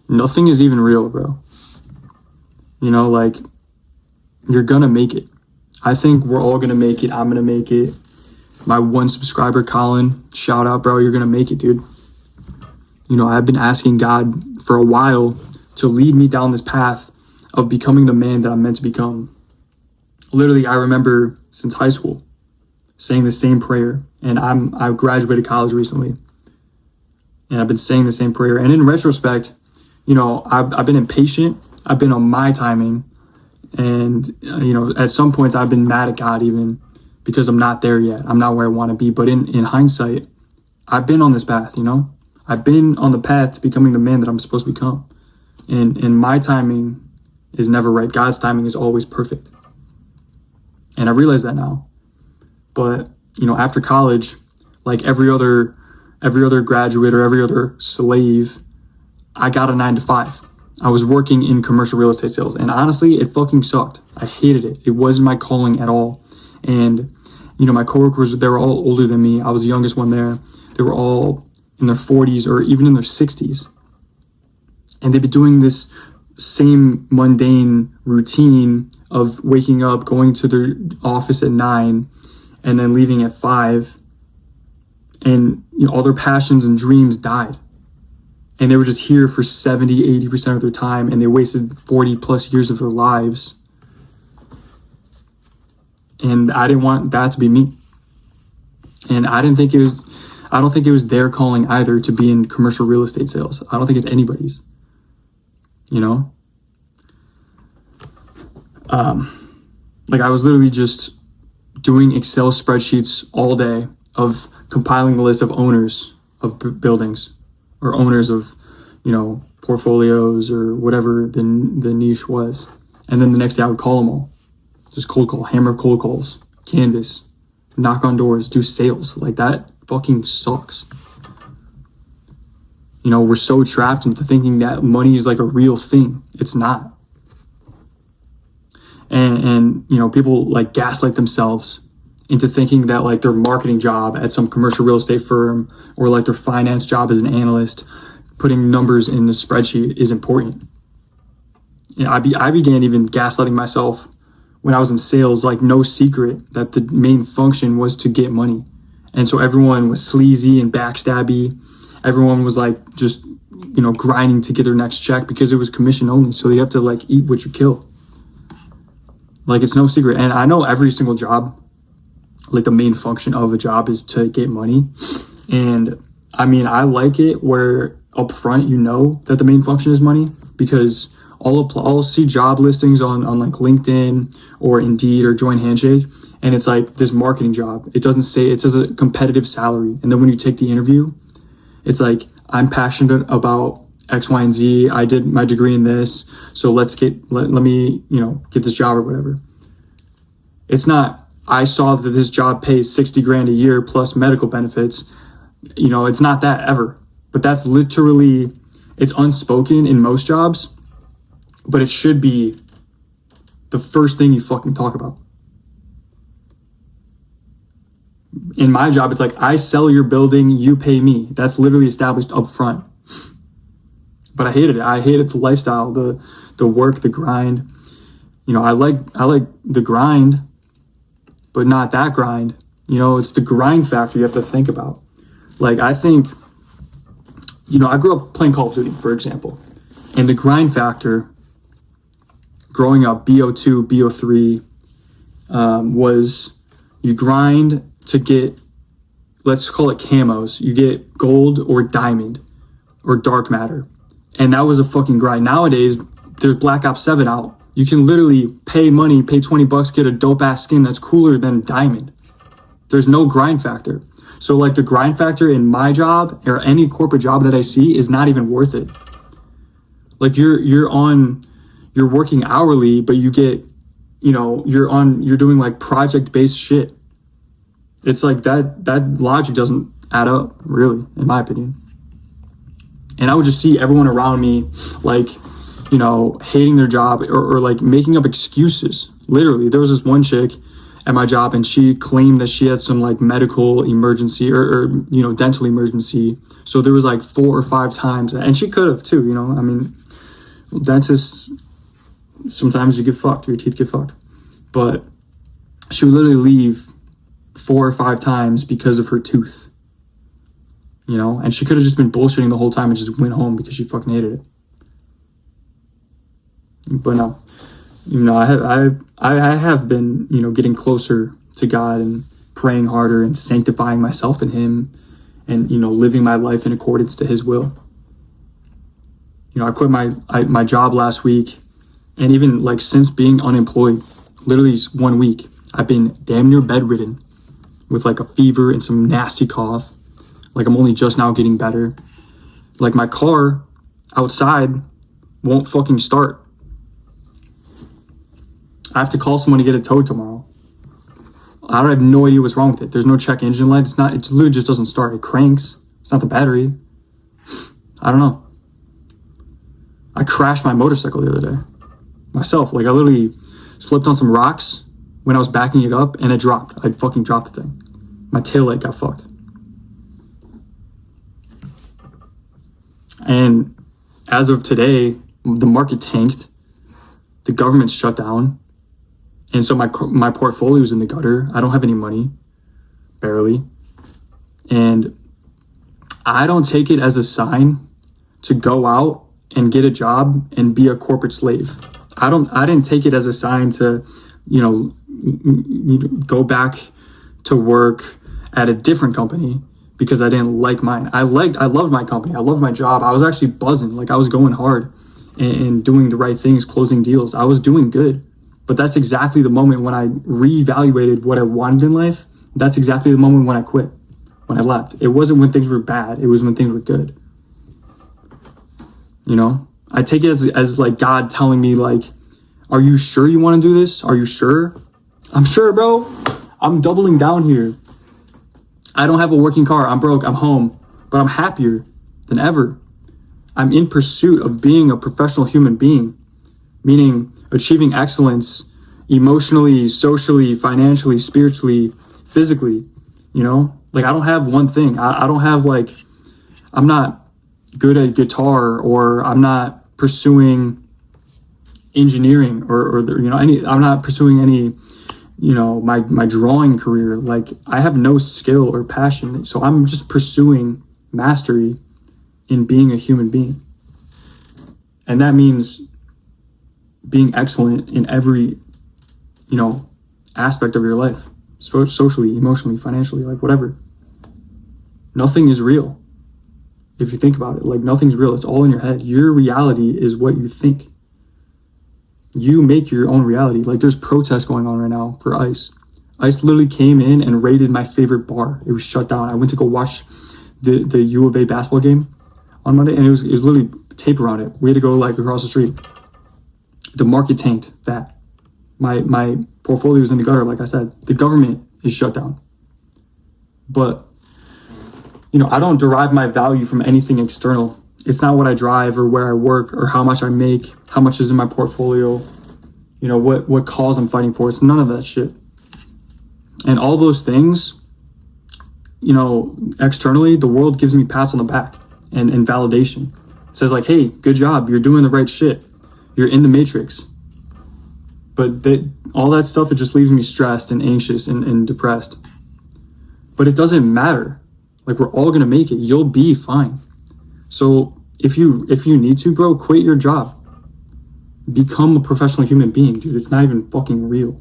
nothing is even real, bro. You know, like, you're gonna make it. I think we're all gonna make it. I'm gonna make it. My one subscriber, Colin, shout out, bro. You're gonna make it, dude. You know, I've been asking God for a while to lead me down this path of becoming the man that I'm meant to become. Literally, I remember since high school saying the same prayer, and I graduated college recently, and I've been saying the same prayer. And in retrospect, you know, I've been impatient. I've been on my timing, and you know, at some points I've been mad at God even because I'm not there yet. I'm not where I want to be. But in hindsight, I've been on this path. You know, I've been on the path to becoming the man that I'm supposed to become, and my timing is never right. God's timing is always perfect. And I realize that now. But, you know, after college, like every other graduate or every other slave, I got a 9-to-5. I was working in commercial real estate sales. And honestly, it fucking sucked. I hated it. It wasn't my calling at all. And, you know, my coworkers, they were all older than me. I was the youngest one there. They were all in their 40s or even in their 60s. And they've been doing this same mundane routine of waking up, going to their office at 9, and then leaving at 5. And, you know, all their passions and dreams died. And they were just here for 70-80% of their time, and they wasted 40 plus years of their lives. And I didn't want that to be me. And I don't think it was their calling either to be in commercial real estate sales. I don't think it's anybody's. You know? Like, I was literally just doing Excel spreadsheets all day of compiling a list of owners of buildings or owners of, you know, portfolios or whatever the niche was. And then the next day I would call them all. Just cold call, hammer cold calls, canvas, knock on doors, do sales. Like, that fucking sucks. You know, we're so trapped into thinking that money is like a real thing. It's not. And you know, people like gaslight themselves into thinking that like their marketing job at some commercial real estate firm or like their finance job as an analyst, putting numbers in the spreadsheet is important. You know, I began even gaslighting myself when I was in sales, like no secret that the main function was to get money. And so everyone was sleazy and backstabby. Everyone was like just, you know, grinding to get their next check because it was commission only. So you have to like eat what you kill. Like, it's no secret. And I know every single job, like the main function of a job is to get money. And I mean, I like it where up front, you know that the main function is money, because I'll see job listings on like LinkedIn or Indeed or Join Handshake. And it's like this marketing job. It says a competitive salary. And then when you take the interview, it's like, I'm passionate about X, Y, and Z. I did my degree in this. So let me, you know, get this job or whatever. It's not, I saw that this job pays $60,000 a year plus medical benefits. You know, it's not that ever. But that's literally, it's unspoken in most jobs, but it should be the first thing you fucking talk about. In my job, it's like, I sell your building, you pay me. That's literally established up front. But I hated it. I hated the lifestyle, the work, the grind. You know, I like the grind, but not that grind. You know, it's the grind factor you have to think about. Like, I think, you know, I grew up playing Call of Duty, for example. And the grind factor, growing up, BO2, BO3, was you grind to get, let's call it camos. You get gold or diamond or dark matter. And that was a fucking grind. Nowadays, there's Black Ops 7 out. You can literally pay money, pay $20, get a dope ass skin that's cooler than diamond. There's no grind factor. So like the grind factor in my job or any corporate job that I see is not even worth it. Like you're working hourly, but you get, you know, you're doing like project based shit. It's like that logic doesn't add up, really, in my opinion. And I would just see everyone around me, like, you know, hating their job or like making up excuses. Literally, there was this one chick at my job, and she claimed that she had some like medical emergency or dental emergency. So there was like 4 or 5 times, and she could have too, I mean, dentists, sometimes you get fucked, your teeth get fucked. But she would literally leave 4 or 5 times because of her tooth, and she could have just been bullshitting the whole time and just went home because she fucking hated it. But no, I have been, getting closer to God and praying harder and sanctifying myself in Him and, living my life in accordance to His will. I quit my job last week, and even like since being unemployed, literally 1 week, I've been damn near bedridden with like a fever and some nasty cough. Like I'm only just now getting better. Like my car outside won't fucking start. I have to call someone to get it towed tomorrow. I have no idea what's wrong with it. There's no check engine light. It literally just doesn't start. It cranks. It's not the battery. I don't know. I crashed my motorcycle the other day myself. Like I literally slipped on some rocks when I was backing it up, and it dropped. I fucking dropped the thing. My taillight got fucked. And as of today, the market tanked. The government's shut down. And so my portfolio is in the gutter. I don't have any money, barely. And I don't take it as a sign to go out and get a job and be a corporate slave. I didn't take it as a sign to, go back to work at a different company because I didn't like mine. I loved my company. I loved my job. I was actually buzzing. Like I was going hard and doing the right things, closing deals. I was doing good. But that's exactly the moment when I reevaluated what I wanted in life. That's exactly the moment when I quit, when I left. It wasn't when things were bad. It was when things were good. I take it as like God telling me like, are you sure you want to do this? Are you sure? I'm sure, bro. I'm doubling down here. I don't have a working car. I'm broke. I'm home. But I'm happier than ever. I'm in pursuit of being a professional human being, meaning achieving excellence emotionally, socially, financially, spiritually, physically, Like I don't have one thing. I don't have like, I'm not good at guitar, or I'm not pursuing engineering or I'm not pursuing any, my drawing career. Like I have no skill or passion. So I'm just pursuing mastery in being a human being. And that means being excellent in every, aspect of your life, socially, emotionally, financially, like whatever. Nothing is real. If you think about it, like nothing's real. It's all in your head. Your reality is what you think. You make your own reality. Like there's protests going on right now for ICE. ICE literally came in and raided my favorite bar. It was shut down. I went to go watch the U of A basketball game on Monday, and it was literally tape around it. We had to go like across the street. The market tanked that. My portfolio is in the gutter, like I said. The government is shut down. But, I don't derive my value from anything external. It's not what I drive or where I work or how much I make, how much is in my portfolio, what cause I'm fighting for. It's none of that shit. And all those things, externally, the world gives me pats on the back and validation. It says like, hey, good job. You're doing the right shit. You're in the matrix. But all that stuff, it just leaves me stressed and anxious and depressed. But it doesn't matter. Like we're all going to make it. You'll be fine. So if you need to, bro, quit your job. Become a professional human being, dude. It's not even fucking real.